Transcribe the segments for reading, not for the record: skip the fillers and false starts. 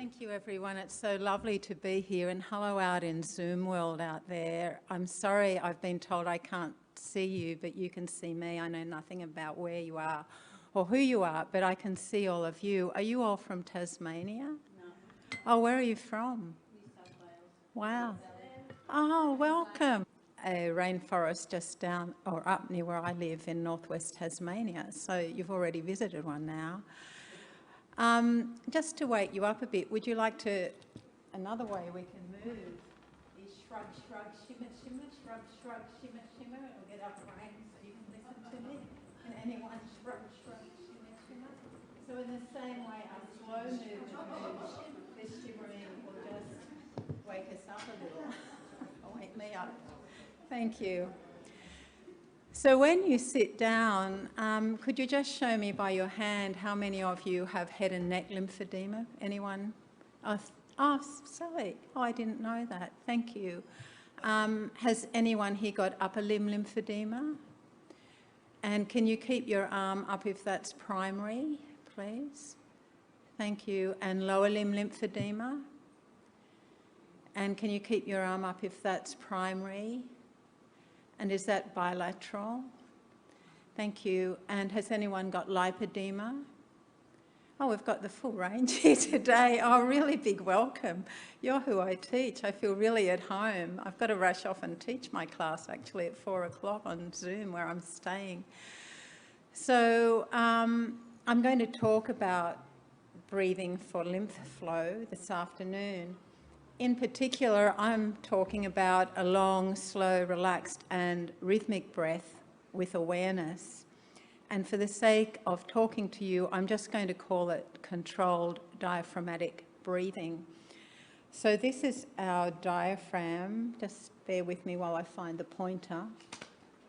Thank you, everyone. It's so lovely to be here, and hello out in Zoom world out there. I'm sorry I've been told I can't see you, but you can see me. I know nothing about where you are or who you are, but I can see all of you. Are you all from Tasmania? No. Oh, where are you from? New South Wales. Wow. Oh, welcome. A rainforest just down or up near where I live in northwest Tasmania, so you've already visited one now. Just to wake you up a bit, would you like to, another way we can move is shrug, shrug, shimmer, shimmer, shrug, shrug, shimmer, shimmer. It'll get up rain so you can listen to me. Can anyone shrug, shrug, shimmer, shimmer? So in the same way our slow movement moves, this shimmering will just wake us up a little, or wake me up. Thank you. So when you sit down, could you just show me by your hand how many of you have head and neck lymphedema? Anyone? Oh, Sally. Oh, I didn't know that. Thank you. Has anyone here got upper limb lymphedema? And can you keep your arm up if that's primary, please? Thank you. And lower limb lymphedema? And can you keep your arm up if that's primary? And is that bilateral? Thank you. And has anyone got lipedema? Oh, we've got the full range here today. Oh, really big welcome. You're who I teach. I feel really at home. I've got to rush off and teach my class actually at 4 o'clock on Zoom where I'm staying. So I'm going to talk about breathing for lymph flow this afternoon. In particular, I'm talking about a long, slow, relaxed and rhythmic breath with awareness. And for the sake of talking to you, I'm just going to call it controlled diaphragmatic breathing. So this is our diaphragm. Just bear with me while I find the pointer.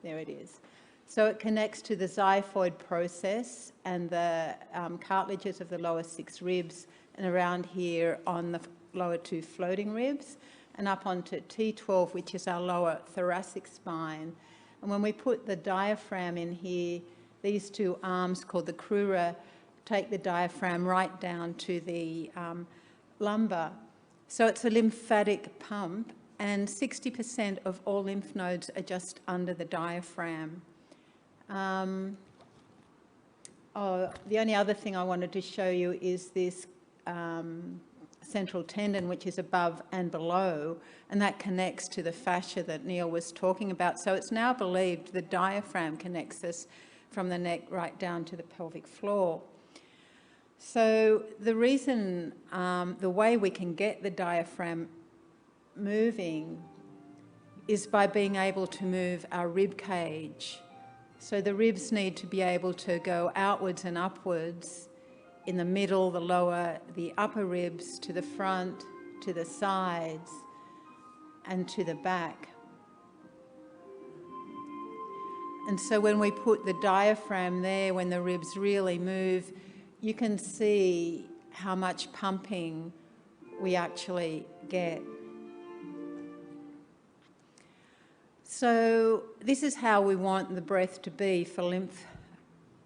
There it is. So it connects to the xiphoid process and the cartilages of the lower 6 ribs and around here on the lower 2 floating ribs and up onto T12, which is our lower thoracic spine. And when we put the diaphragm in here, these 2 arms called the crura take the diaphragm right down to the lumbar. So it's a lymphatic pump, and 60% of all lymph nodes are just under the diaphragm. The only other thing I wanted to show you is this central tendon, which is above and below, and that connects to the fascia that Neil was talking about. So it's now believed the diaphragm connects us from the neck right down to the pelvic floor. So the reason, the way we can get the diaphragm moving is by being able to move our rib cage. So the ribs need to be able to go outwards and upwards in the middle, the lower, the upper ribs, to the front, to the sides, and to the back. And so when we put the diaphragm there, when the ribs really move, you can see how much pumping we actually get. So this is how we want the breath to be for lymph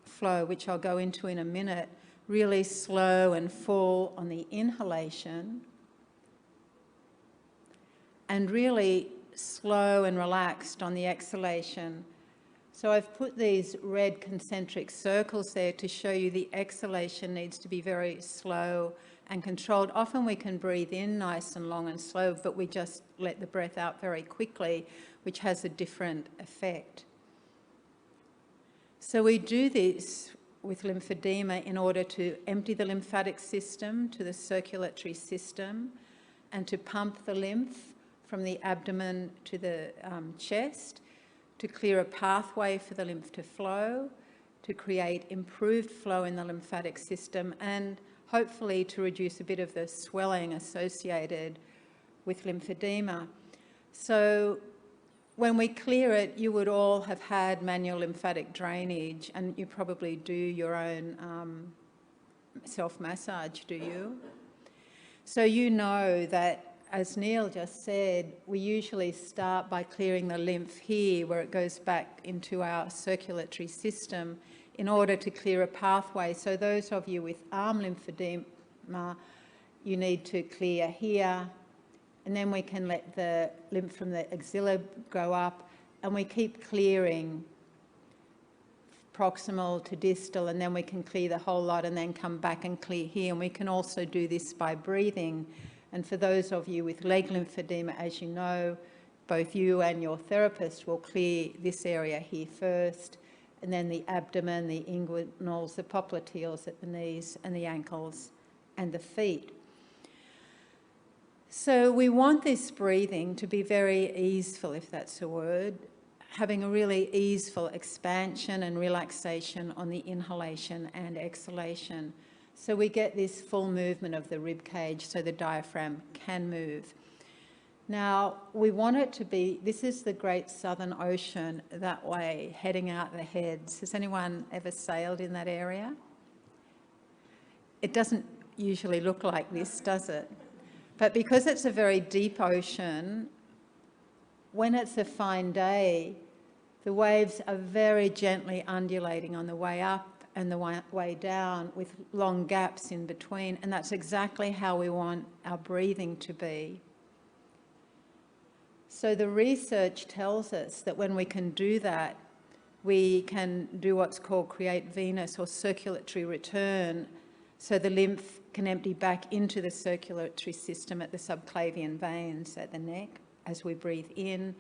flow, which I'll go into in a minute. Really slow and full on the inhalation, and really slow and relaxed on the exhalation. So I've put these red concentric circles there to show you the exhalation needs to be very slow and controlled. Often we can breathe in nice and long and slow, but we just let the breath out very quickly, which has a different effect. So we do this with lymphedema in order to empty the lymphatic system to the circulatory system and to pump the lymph from the abdomen to the chest, to clear a pathway for the lymph to flow, to create improved flow in the lymphatic system, and hopefully to reduce a bit of the swelling associated with lymphedema. So when we clear it, you would all have had manual lymphatic drainage, and you probably do your own self-massage, do you? So you know that, as Neil just said, we usually start by clearing the lymph here, where it goes back into our circulatory system, in order to clear a pathway. So those of you with arm lymphedema, you need to clear here, and then we can let the lymph from the axilla go up, and we keep clearing proximal to distal, and then we can clear the whole lot and then come back and clear here. And we can also do this by breathing. And for those of you with leg lymphedema, as you know, both you and your therapist will clear this area here first, and then the abdomen, the inguinals, the popliteals at the knees and the ankles and the feet. So we want this breathing to be very easeful, if that's a word, having a really easeful expansion and relaxation on the inhalation and exhalation. So we get this full movement of the rib cage so the diaphragm can move. Now, we want it to be, this is the Great Southern Ocean that way, heading out the heads. Has anyone ever sailed in that area? It doesn't usually look like this, does it? But because it's a very deep ocean, when it's a fine day, the waves are very gently undulating on the way up and the way down with long gaps in between, and that's exactly how we want our breathing to be. So the research tells us that when we can do that, we can do what's called create venous or circulatory return, so the lymph can empty back into the circulatory system at the subclavian veins at the neck as we breathe in.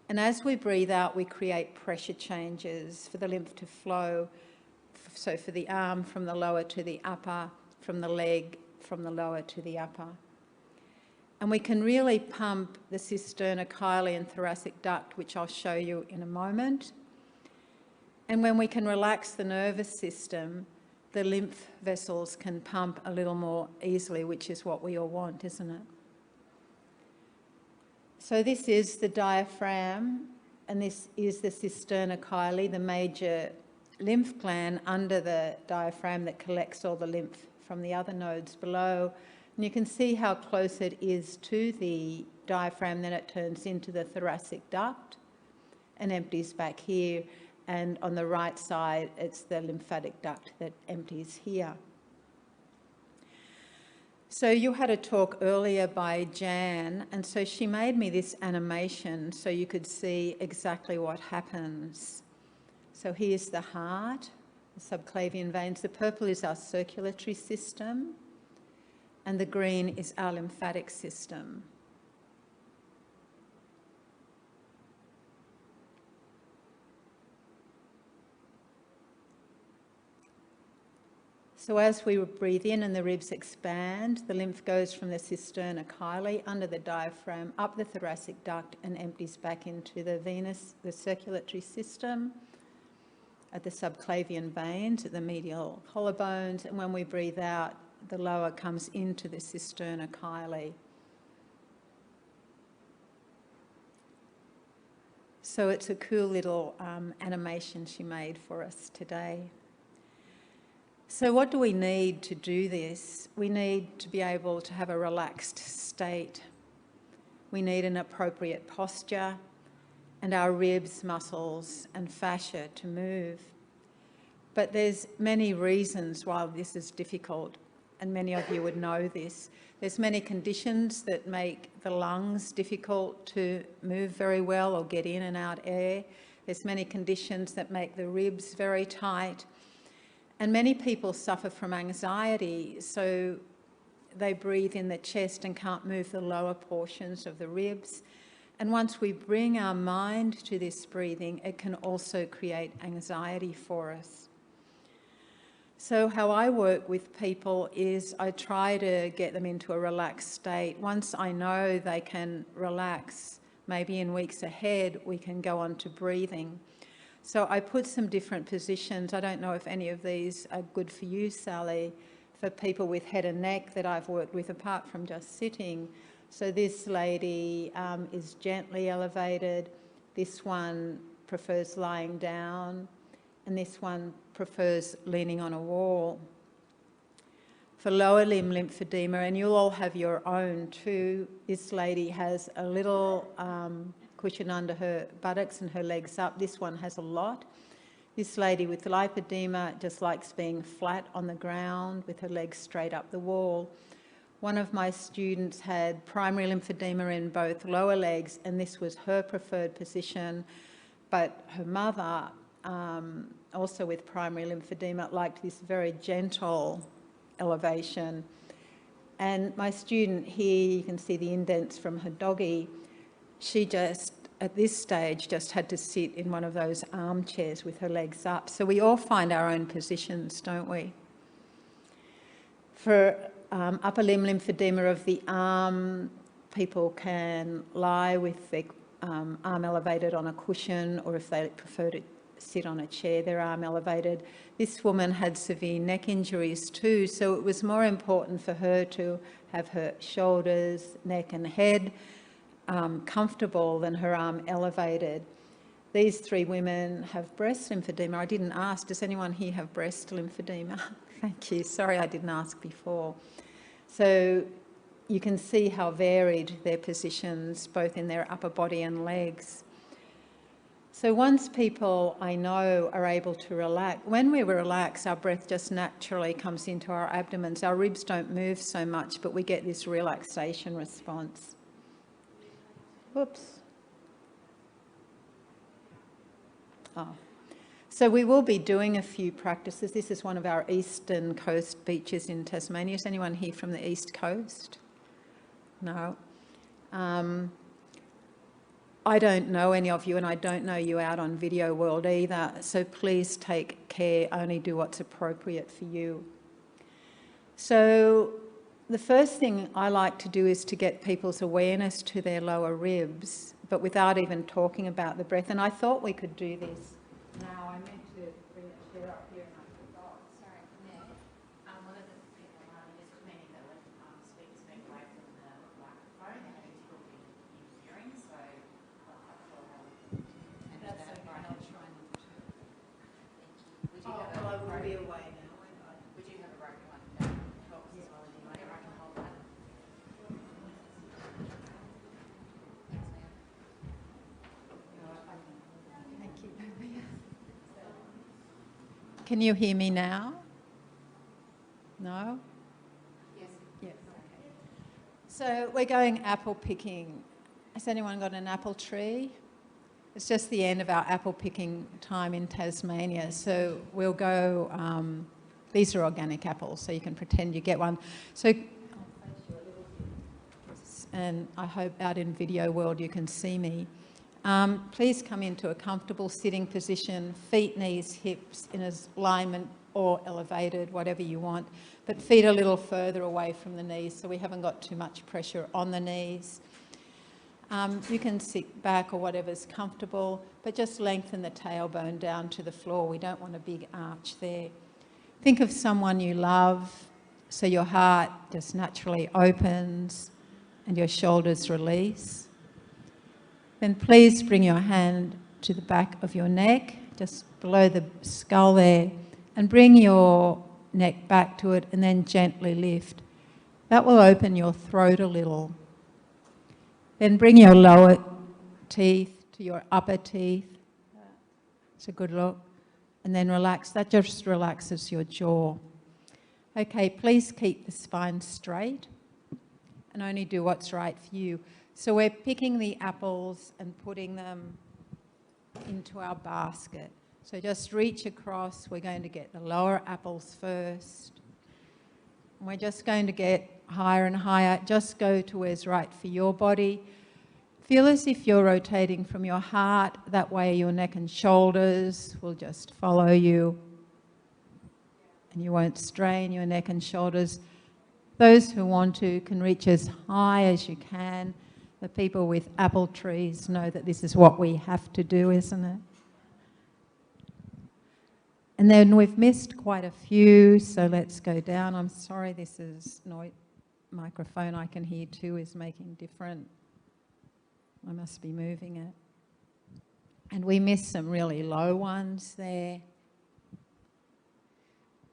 And as we breathe out, we create pressure changes for the lymph to flow. So for the arm, from the lower to the upper, from the leg, from the lower to the upper. And we can really pump the cisterna-chyli and thoracic duct, which I'll show you in a moment. And when we can relax the nervous system, the lymph vessels can pump a little more easily, which is what we all want, isn't it? So this is the diaphragm, and this is the cisterna-chyli, the major lymph gland under the diaphragm that collects all the lymph from the other nodes below. And you can see how close it is to the diaphragm, then it turns into the thoracic duct and empties back here. And on the right side, it's the lymphatic duct that empties here. So you had a talk earlier by Jan, and so she made me this animation so you could see exactly what happens. So here's the heart, the subclavian veins. The purple is our circulatory system, and the green is our lymphatic system. So as we breathe in and the ribs expand, the lymph goes from the cisterna-chyli under the diaphragm up the thoracic duct and empties back into the venous, the circulatory system at the subclavian veins, at the medial collarbones. And when we breathe out, the lower comes into the cisterna-chyli. So it's a cool little animation she made for us today. So what do we need to do this? We need to be able to have a relaxed state. We need an appropriate posture and our ribs, muscles and fascia to move. But there's many reasons why this is difficult, and many of you would know this. There's many conditions that make the lungs difficult to move very well or get in and out air. There's many conditions that make the ribs very tight. And many people suffer from anxiety, so they breathe in the chest and can't move the lower portions of the ribs. And once we bring our mind to this breathing, it can also create anxiety for us. So how I work with people is I try to get them into a relaxed state. Once I know they can relax, maybe in weeks ahead, we can go on to breathing. So I put some different positions. I don't know if any of these are good for you, Sally, for people with head and neck that I've worked with, apart from just sitting. So this lady is gently elevated. This one prefers lying down, and this one prefers leaning on a wall. For lower limb lymphedema, and you'll all have your own too, this lady has a little cushion under her buttocks and her legs up. This one has a lot. This lady with lipedema just likes being flat on the ground with her legs straight up the wall. One of my students had primary lymphedema in both lower legs, and this was her preferred position, but her mother, also with primary lymphedema, liked this very gentle elevation. And my student here, you can see the indents from her doggy, she just, at this stage, just had to sit in one of those armchairs with her legs up. So we all find our own positions, don't we? For upper limb lymphedema of the arm, people can lie with their arm elevated on a cushion, or if they prefer to sit on a chair, their arm elevated. This woman had severe neck injuries too, so it was more important for her to have her shoulders, neck and head comfortable than her arm elevated. These three women have breast lymphedema. I didn't ask, does anyone here have breast lymphedema? Thank you, sorry I didn't ask before. So you can see how varied their positions, both in their upper body and legs. So once people, I know, are able to relax, when we relax, our breath just naturally comes into our abdomens. Our ribs don't move so much, but we get this relaxation response. Whoops. Oh. So we will be doing a few practices. This is one of our eastern coast beaches in Tasmania. Is anyone here from the east coast? No. I don't know any of you, and I don't know you out on Video World either, so please take care, only do what's appropriate for you. So the first thing I like to do is to get people's awareness to their lower ribs, but without even talking about the breath. And I thought we could do this now. I meant to bring a chair up here and I forgot. Sorry, Annette. One of the people just commenting that when speakers move away from the microphone, they're having difficulty in hearing, so I'm not sure how we can That's okay, I'll try not to. Would you have Well, I will be a away now. would you have a broken one that helps as well anyway, or I can hold that? Thank you. Can you hear me now? No? Yes. Yes. Okay. So we're going apple picking. Has anyone got an apple tree? It's just the end of our apple picking time in Tasmania. So we'll go, these are organic apples, so you can pretend you get one. So, and I hope out in Video World you can see me. Please come into a comfortable sitting position, feet, knees, hips in alignment or elevated, whatever you want, but feet a little further away from the knees so we haven't got too much pressure on the knees. You can sit back or whatever's comfortable, but just lengthen the tailbone down to the floor. We don't want a big arch there. Think of someone you love, so your heart just naturally opens and your shoulders release. Then please bring your hand to the back of your neck, just below the skull there, and bring your neck back to it and then gently lift. That will open your throat a little. Then bring your lower teeth to your upper teeth. It's a good look. And then relax. That just relaxes your jaw. Okay, please keep the spine straight and only do what's right for you. So we're picking the apples and putting them into our basket. So just reach across. We're going to get the lower apples first. And we're just going to get higher and higher. Just go to where's right for your body. Feel as if you're rotating from your heart. That way your neck and shoulders will just follow you. And you won't strain your neck and shoulders. Those who want to can reach as high as you can. The people with apple trees know that this is what we have to do, isn't it? And then we've missed quite a few, so let's go down. I'm sorry, this is no microphone I can hear too is making different. I must be moving it. And we missed some really low ones there.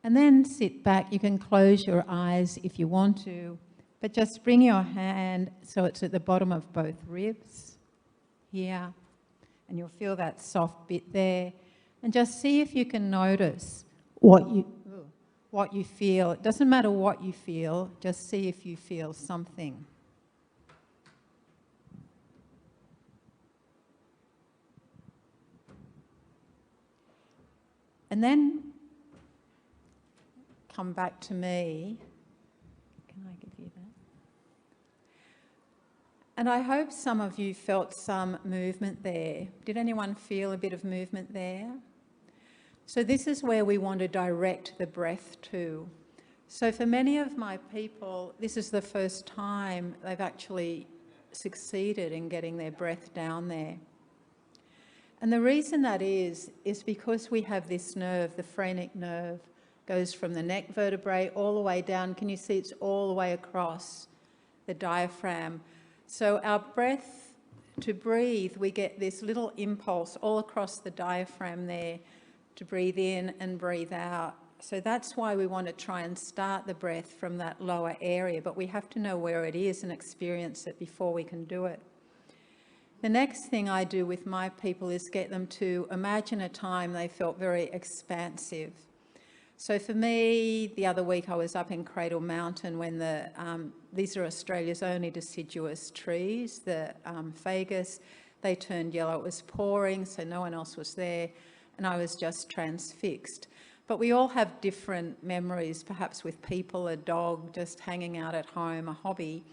And then sit back. You can close your eyes if you want to. But just bring your hand so it's at the bottom of both ribs, here, and you'll feel that soft bit there. And just see if you can notice what what you feel. It doesn't matter what you feel, just see if you feel something. And then come back to me. Can I give you that? And I hope some of you felt some movement there. Did anyone feel a bit of movement there? So this is where we want to direct the breath to. So for many of my people, this is the first time they've actually succeeded in getting their breath down there. And the reason that is because we have this nerve, the phrenic nerve, goes from the neck vertebrae all the way down. Can you see it's all the way across the diaphragm? So our breath, to breathe, we get this little impulse all across the diaphragm there to breathe in and breathe out. So that's why we want to try and start the breath from that lower area, but we have to know where it is and experience it before we can do it. The next thing I do with my people is get them to imagine a time they felt very expansive. So for me, the other week I was up in Cradle Mountain when these are Australia's only deciduous trees, the fagus. They turned yellow. It was pouring, so no one else was there, and I was just transfixed. But we all have different memories, perhaps with people, a dog, just hanging out at home, a hobby.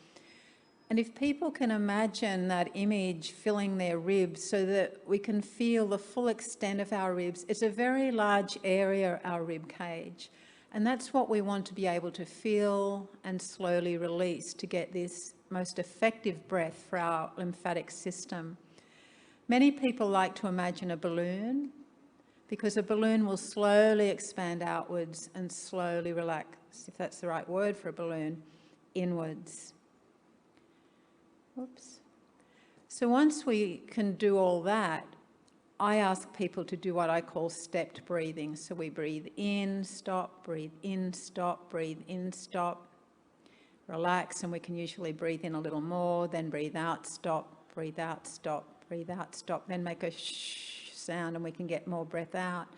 And if people can imagine that image filling their ribs so that we can feel the full extent of our ribs, it's a very large area, our rib cage. And that's what we want to be able to feel and slowly release to get this most effective breath for our lymphatic system. Many people like to imagine a balloon because a balloon will slowly expand outwards and slowly relax, if that's the right word for a balloon, inwards. Oops. So once we can do all that, I ask people to do what I call stepped breathing. So we breathe in, stop, breathe in, stop, breathe in, stop, relax, and we can usually breathe in a little more, then breathe out, stop, breathe out, stop, breathe out, stop, then make a shh sound and we can get more breath out.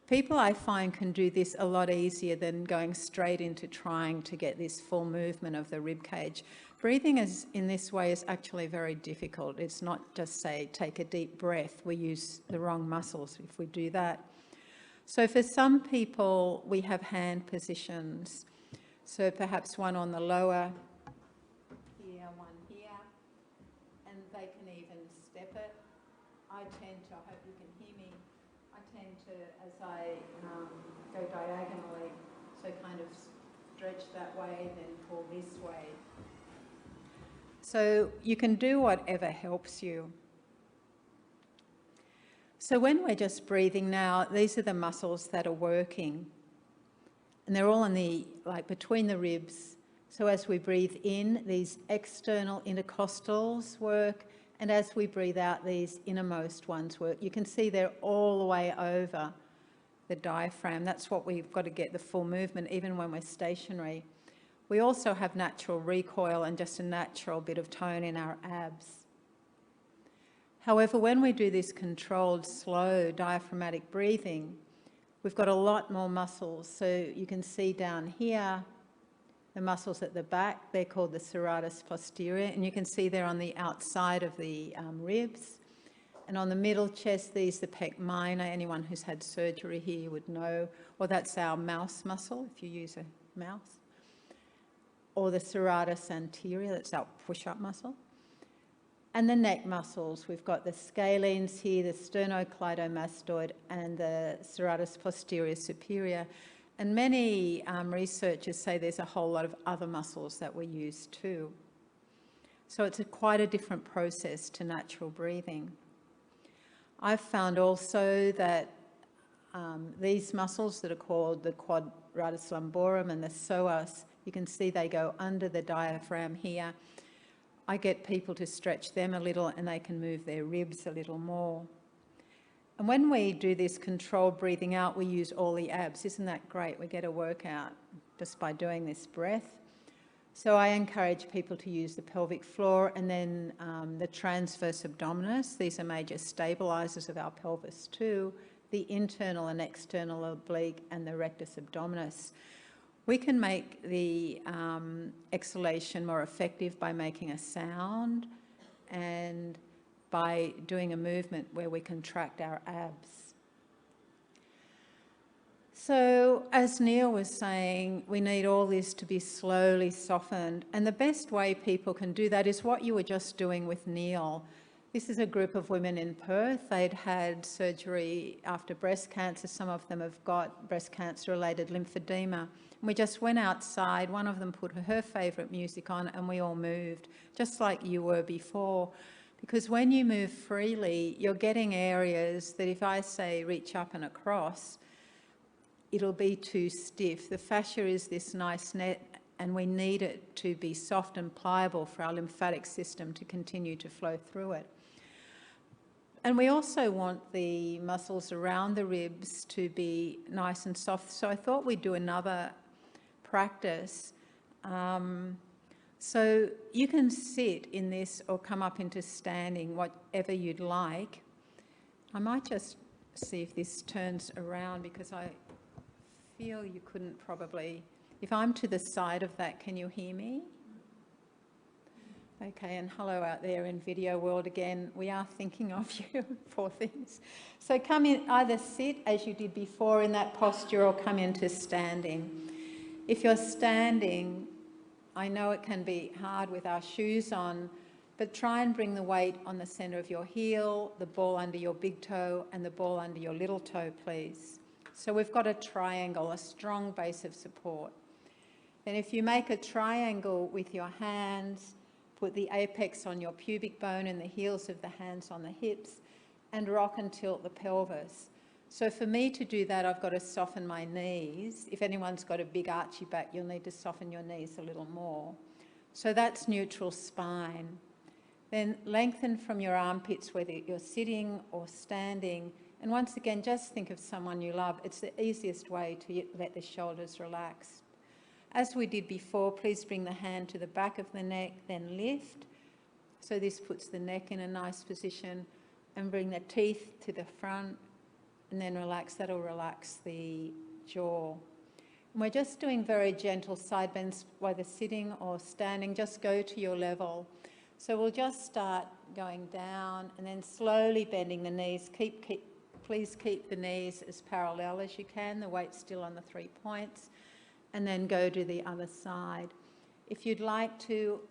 People I find can do this a lot easier than going straight into trying to get this full movement of the rib cage. Breathing in this way is actually very difficult. It's not just say, take a deep breath. We use the wrong muscles if we do that. So for some people, we have hand positions. So perhaps one on the lower here, one here, and they can even step it. I tend to, I hope you can hear me, I tend to, as I go diagonally, so kind of stretch that way, then pull this way. So you can do whatever helps you. So when we're just breathing now, these are the muscles that are working. And they're all in the, like between the ribs. So as we breathe in, these external intercostals work. And as we breathe out, these innermost ones work. You can see they're all the way over the diaphragm. That's what we've got to get the full movement, even when we're stationary. We also have natural recoil and just a natural bit of tone in our abs. However, when we do this controlled, slow, diaphragmatic breathing, we've got a lot more muscles. So you can see down here, the muscles at the back, they're called the serratus posterior, and you can see they're on the outside of the ribs. And on the middle chest, these the pec minor. Anyone who's had surgery here would know, or that's our mouse muscle, if you use a mouse. Or the serratus anterior, that's our push-up muscle. And the neck muscles, we've got the scalenes here, the sternocleidomastoid, and the serratus posterior superior. And many researchers say there's a whole lot of other muscles that we use too. So it's quite a different process to natural breathing. I've found also that these muscles that are called the quadratus lumborum and the psoas, you can see they go under the diaphragm here. I get people to stretch them a little and they can move their ribs a little more. And when we do this controlled breathing out, we use all the abs. Isn't that great? We get a workout just by doing this breath. So I encourage people to use the pelvic floor and then the transverse abdominis. These are major stabilisers of our pelvis too. the internal and external oblique and the rectus abdominis. We can make the exhalation more effective by making a sound and by doing a movement where we contract our abs. So, as Neil was saying, we need all this to be slowly softened, and the best way people can do that is what you were just doing with Neil. This is a group of women in Perth. They'd had surgery after breast cancer. Some of them have got breast cancer-related lymphedema. And we just went outside. One of them put her favourite music on and we all moved, just like you were before. Because when you move freely, you're getting areas that if I say reach up and across, it'll be too stiff. The fascia is this nice net and we need it to be soft and pliable for our lymphatic system to continue to flow through it. And we also want the muscles around the ribs to be nice and soft. So I thought we'd do another practice. So you can sit in this or come up into standing, whatever you'd like. I might just see if this turns around because I feel you couldn't probably... If I'm to the side of that, can you hear me? Okay, and hello out there in video world again. We are thinking of you, poor things. So come in, either sit as you did before in that posture or come into standing. If you're standing, I know it can be hard with our shoes on, but try and bring the weight on the centre of your heel, the ball under your big toe and the ball under your little toe, please. So we've got a triangle, a strong base of support. Then if you make a triangle with your hands, put the apex on your pubic bone and the heels of the hands on the hips and rock and tilt the pelvis. So for me to do that, I've got to soften my knees. If anyone's got a big archy back, you'll need to soften your knees a little more. So that's neutral spine. Then lengthen from your armpits, whether you're sitting or standing. And once again, just think of someone you love. It's the easiest way to let the shoulders relax. As we did before, please bring the hand to the back of the neck, then lift. So this puts the neck in a nice position, and bring the teeth to the front and then relax. That'll relax the jaw. And we're just doing very gentle side bends, whether sitting or standing. Just go to your level. So we'll just start going down and then slowly bending the knees. Please keep the knees as parallel as you can. The weight's still on the 3 points. And then go to the other side. If you'd like to,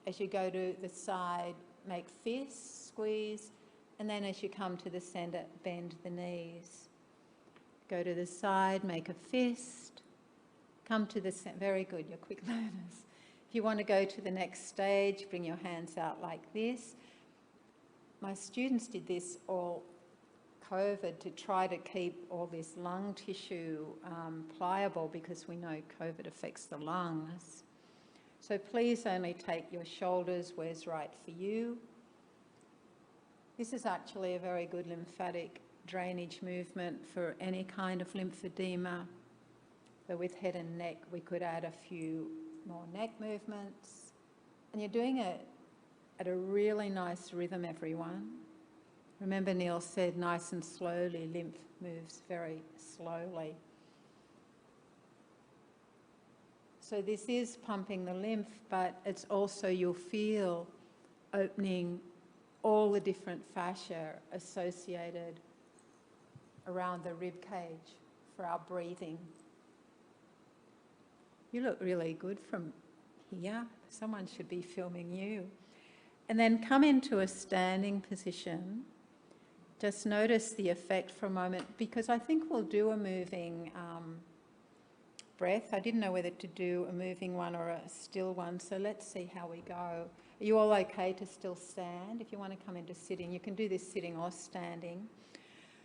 as you go to the side, make fists, squeeze, and then as you come to the centre, bend the knees. Go to the side, make a fist, come to the centre. Very good, you're quick learners. If you want to go to the next stage, bring your hands out like this. My students did this all COVID to try to keep all this lung tissue pliable because we know COVID affects the lungs. So please only take your shoulders where's right for you. This is actually a very good lymphatic drainage movement for any kind of lymphedema. But with head and neck, we could add a few more neck movements. And you're doing it at a really nice rhythm, everyone. Remember, Neil said nice and slowly, lymph moves very slowly. So this is pumping the lymph, but it's also, you'll feel opening all the different fascia associated around the rib cage for our breathing. You look really good from here. Someone should be filming you. And then come into a standing position. Just notice the effect for a moment, because I think we'll do a moving breath. I didn't know whether to do a moving one or a still one, so let's see how we go. Are you all okay to still stand? If you want to come into sitting, you can do this sitting or standing.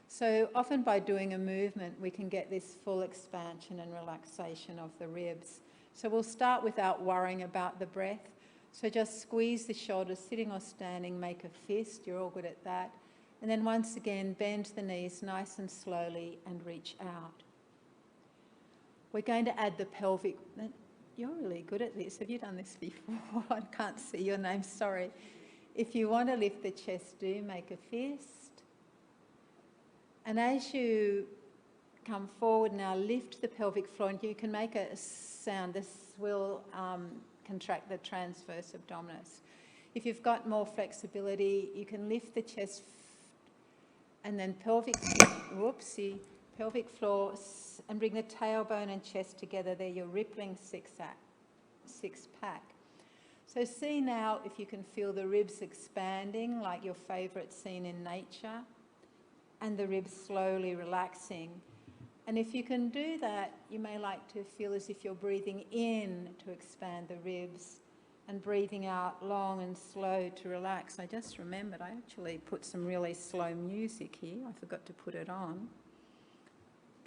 So often by doing a movement, we can get this full expansion and relaxation of the ribs. So we'll start without worrying about the breath. So just squeeze the shoulders, sitting or standing, make a fist. You're all good at that. And then once again, bend the knees nice and slowly and reach out. We're going to add the pelvic... You're really good at this. Have you done this before? I can't see your name, sorry. If you want to lift the chest, do make a fist. And as you come forward now, lift the pelvic floor, and you can make a sound. This will contract the transverse abdominis. If you've got more flexibility, you can lift the chest and then pelvic floor, and bring the tailbone and chest together. There, your rippling six pack. So see now if you can feel the ribs expanding like your favourite scene in nature, and the ribs slowly relaxing. And if you can do that, you may like to feel as if you're breathing in to expand the ribs and breathing out long and slow to relax. I just remembered I actually put some really slow music here. I forgot to put it on.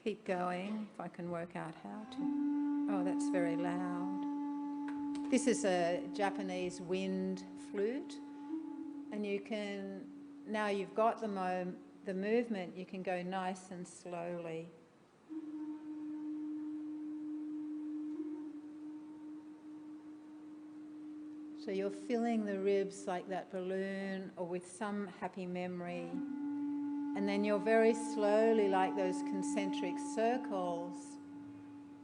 Keep going if I can work out how to. Oh, that's very loud. This is a Japanese wind flute, and you can, now you've got the movement, you can go nice and slowly. So you're filling the ribs like that balloon or with some happy memory. And then you're very slowly, like those concentric circles,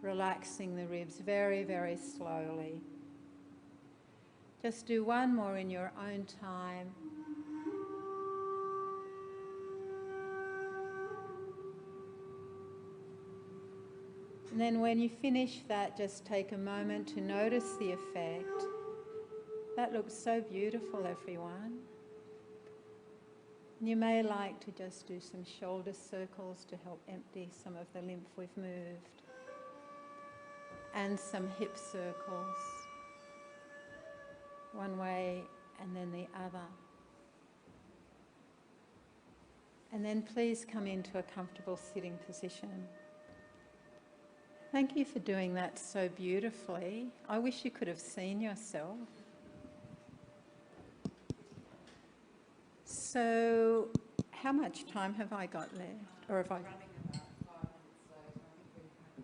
relaxing the ribs very, very slowly. Just do one more in your own time. And then when you finish that, just take a moment to notice the effect. That looks so beautiful, everyone. And you may like to just do some shoulder circles to help empty some of the lymph we've moved. And some hip circles. One way and then the other. And then please come into a comfortable sitting position. Thank you for doing that so beautifully. I wish you could have seen yourself. So, how much time have I got left? Or have I? Running about 5 minutes late.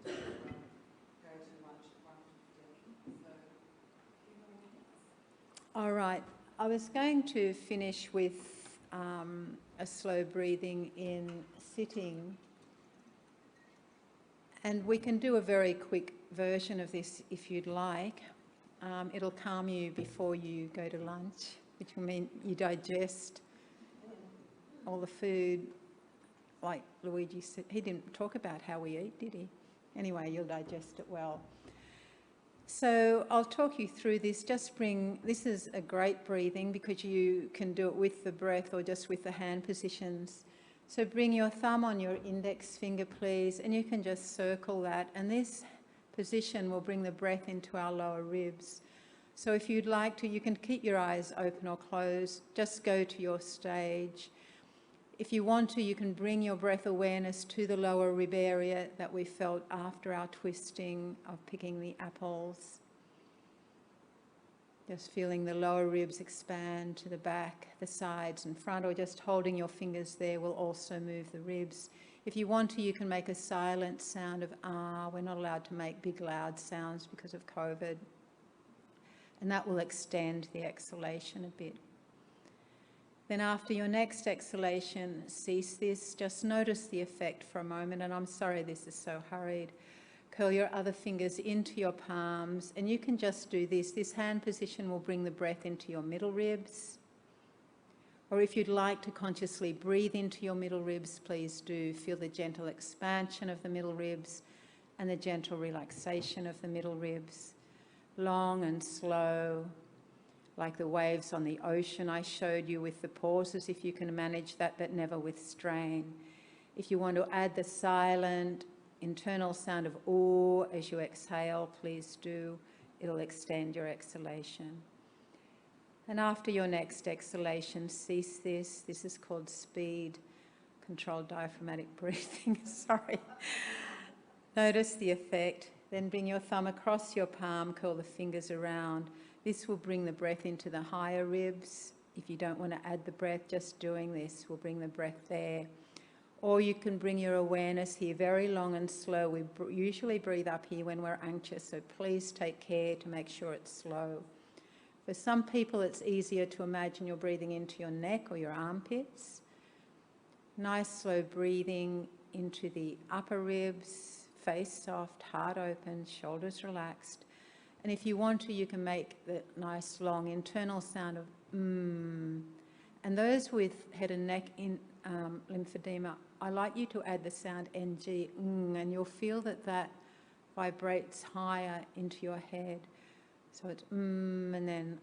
I think we have to go to lunch at 1:15. So, a few more minutes. All right. I was going to finish with a slow breathing in sitting. And we can do a very quick version of this if you'd like. It'll calm you before you go to lunch, which will mean you digest all the food. Like Luigi said, he didn't talk about how we eat, did he? Anyway, you'll digest it well. So I'll talk you through this. This is a great breathing because you can do it with the breath or just with the hand positions. So bring your thumb on your index finger, please, and you can just circle that. And this position will bring the breath into our lower ribs. So if you'd like to, you can keep your eyes open or closed. Just go to your stage. If you want to, you can bring your breath awareness to the lower rib area that we felt after our twisting of picking the apples. Just feeling the lower ribs expand to the back, the sides and front, or just holding your fingers there will also move the ribs. If you want to, you can make a silent sound of ah. We're not allowed to make big loud sounds because of COVID. And that will extend the exhalation a bit. Then after your next exhalation, cease this. Just notice the effect for a moment. And I'm sorry this is so hurried. Curl your other fingers into your palms, and you can just do this. This hand position will bring the breath into your middle ribs. Or if you'd like to consciously breathe into your middle ribs, please do. Feel the gentle expansion of the middle ribs and the gentle relaxation of the middle ribs. Long and slow, like the waves on the ocean I showed you with the pauses, if you can manage that, but never with strain. If you want to add the silent, internal sound of ooh as you exhale, please do. It'll extend your exhalation. And after your next exhalation, cease this. This is called speed controlled diaphragmatic breathing. Sorry. Notice the effect. Then bring your thumb across your palm, curl the fingers around. This will bring the breath into the higher ribs. If you don't want to add the breath, just doing this will bring the breath there. Or you can bring your awareness here very long and slow. We usually breathe up here when we're anxious, so please take care to make sure it's slow. For some people, it's easier to imagine you're breathing into your neck or your armpits. Nice slow breathing into the upper ribs, face soft, heart open, shoulders relaxed. And if you want to, you can make the nice long internal sound of mm. And those with head and neck lymphedema, I like you to add the sound ng, and you'll feel that that vibrates higher into your head. So it's and then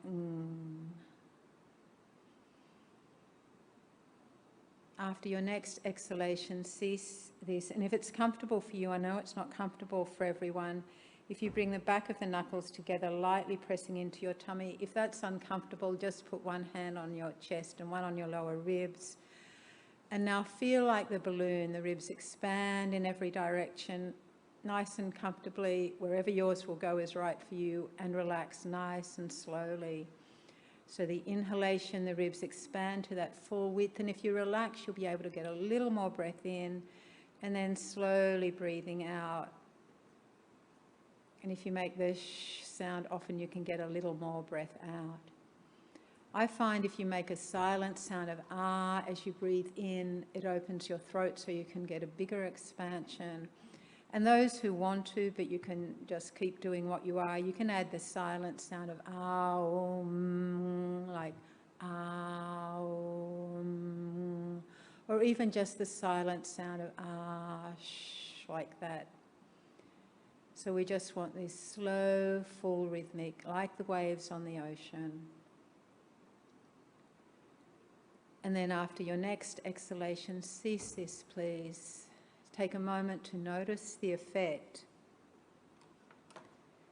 After your next exhalation, cease this. And if it's comfortable for you, I know it's not comfortable for everyone, if you bring the back of the knuckles together, lightly pressing into your tummy. If that's uncomfortable, just put one hand on your chest and one on your lower ribs. And now feel like the balloon, the ribs expand in every direction, nice and comfortably. Wherever yours will go is right for you, and relax nice and slowly. So the inhalation, the ribs expand to that full width, and if you relax, you'll be able to get a little more breath in, and then slowly breathing out. And if you make the sh sound, often you can get a little more breath out. I find if you make a silent sound of ah as you breathe in, it opens your throat so you can get a bigger expansion. And those who want to, but you can just keep doing what you are, you can add the silent sound of ah, like ah, or even just the silent sound of ah, sh, like that. So we just want this slow, full rhythmic, like the waves on the ocean. And then after your next exhalation, cease this, please. Take a moment to notice the effect.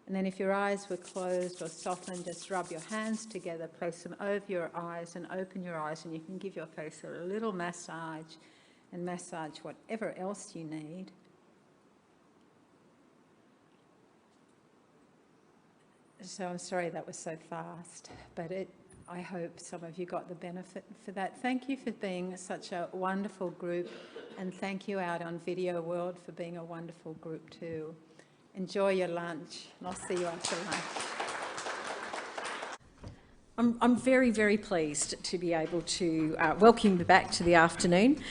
And then if your eyes were closed or softened, just rub your hands together, place them over your eyes and open your eyes, and you can give your face a little massage and massage whatever else you need. So I'm sorry that was so fast, but I hope some of you got the benefit for that. Thank you for being such a wonderful group, and thank you out on Video World for being a wonderful group too. Enjoy your lunch, and I'll see you after lunch. I'm very, very pleased to be able to welcome you back to the afternoon.